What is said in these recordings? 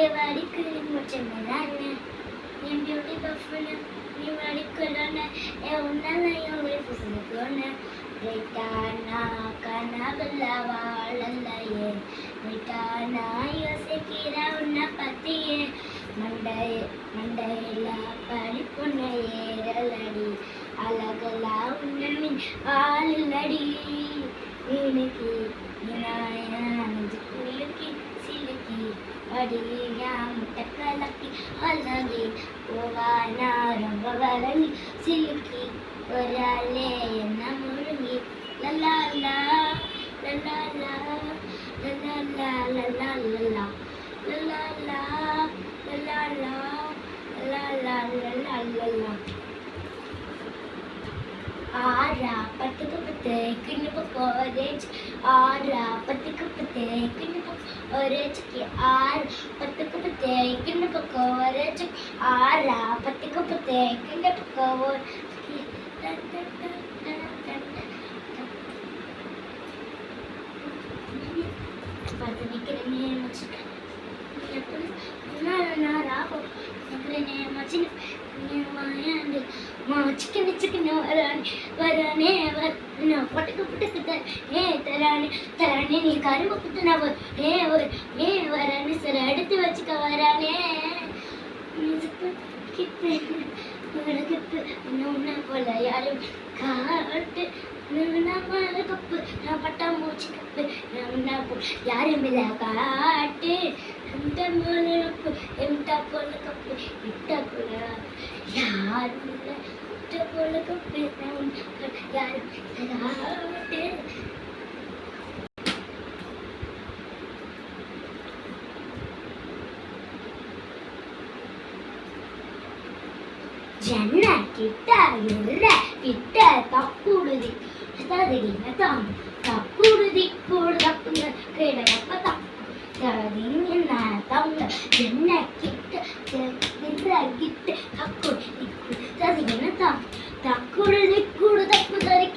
വാടിക്ക് മുച്ചമ്മലാണ് ഞാൻ ബ്യൂട്ടി ബഫണ് നീ വാടിക്കൊള്ളാണ് ഒന്നല്ലയോ പുസ്തകമാണ് റിട്ടാനാ കനകല്ല വാളല്ലയേ റിട്ടാനായോ സെക്കിര ഉന്ന പത്തിയെ മണ്ടയില പഠിപ്പുന്ന ഏരലടി അലകല ഉന്നമിൻ ആളിലടി നിനക്ക് കുലുക്കി സിലുക്കി അടിയാ മുട്ടക്കലക്കി അലകി പോവാനാരംഭ വരങ്ങി സിലുക്കി ഒരാളെ എന്ന മുഴുങ്ങി ലലാല ലലാല ലലാല ലലാല ലലാല ലലാല ലലാല ലലാല ആരാ പത്തുക്ക് പത്തേക്കിന് പക്കോരേച്ച് ആരാ പത്തുക്ക് പത്തേക്കിന് പക്കോരേച്ച് ആറ് പത്തുക്ക് പത്തേക്കിന് പക്കോരേച്ച് ആരാ പത്തുക്ക് പത്തേക്കിന് പക്കോരേച്ച് നീ കാര്യം പൊക്കുത്തനാവ് വരാനെ സർ എടുത്ത് വെച്ചിട്ട് വരാനേ പോലെ ആരും കാട്ട് കപ്പ് പട്ടാമ്പൂച്ചി കപ്പ് யாருமில்ல காட்டு எந்த போல கப்பு எந்த போல கப்பு இட்ட போல யாருமில்ல இட்ட போல கப்பு யாரும் காட்டு ஜன்ன கிட்ட இருற கிட்ட தப்புடுதி ததினதாம் தப்புடுதி கூட தப்புங்க கேடப்பதா ததின தங்க ஜன்ன கிட்ட இருற கிட்ட தப்புடுதி ததினதாம் தக்குடுதி கூட தப்புதரி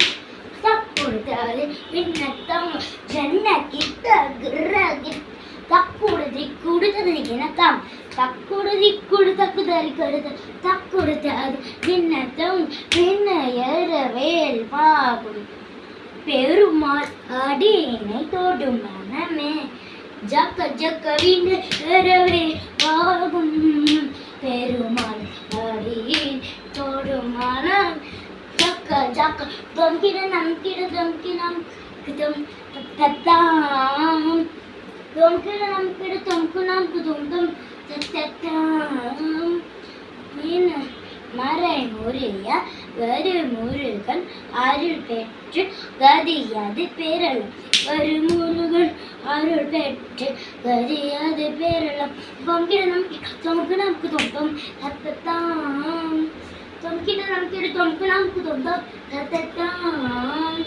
தப்புடுதாலே பின்னதாம் ஜன்ன கிட்ட இருற கிட்ட தக்குடுதி கூட ததினதாம் தக்குடுதி கூட தப்புதரி கடுத தக்குடுதாது பின்னதம் பின்ன ஏறவேல் பாகும் பெருமாள் அடியினை தொடும் மனமே ஜக்க ஜக்க விண்ண ஏறவே பாகும் பெருமாள் அடியின் தொடும் மனம் ஜக்க ஜக்க தொங்கிட நம்கிட தொங்கினம் கிதம் தத்தாம் தொங்கிட நம்கிட தொங்குனாம் குதும் தத்தாம் மீன மறை முறிய ஒரு முருகன் அருள் பெற்று கதியாது பெறலாம் ஒரு முருகன் அருள் பெற்று கதியாது பெறலாம் தொங்கிட நம்கிட தொங்குனாம் குதும் தத்தாம் தொங்கிட நம்கிட தொங்குனாம் குதும் தத்தாம்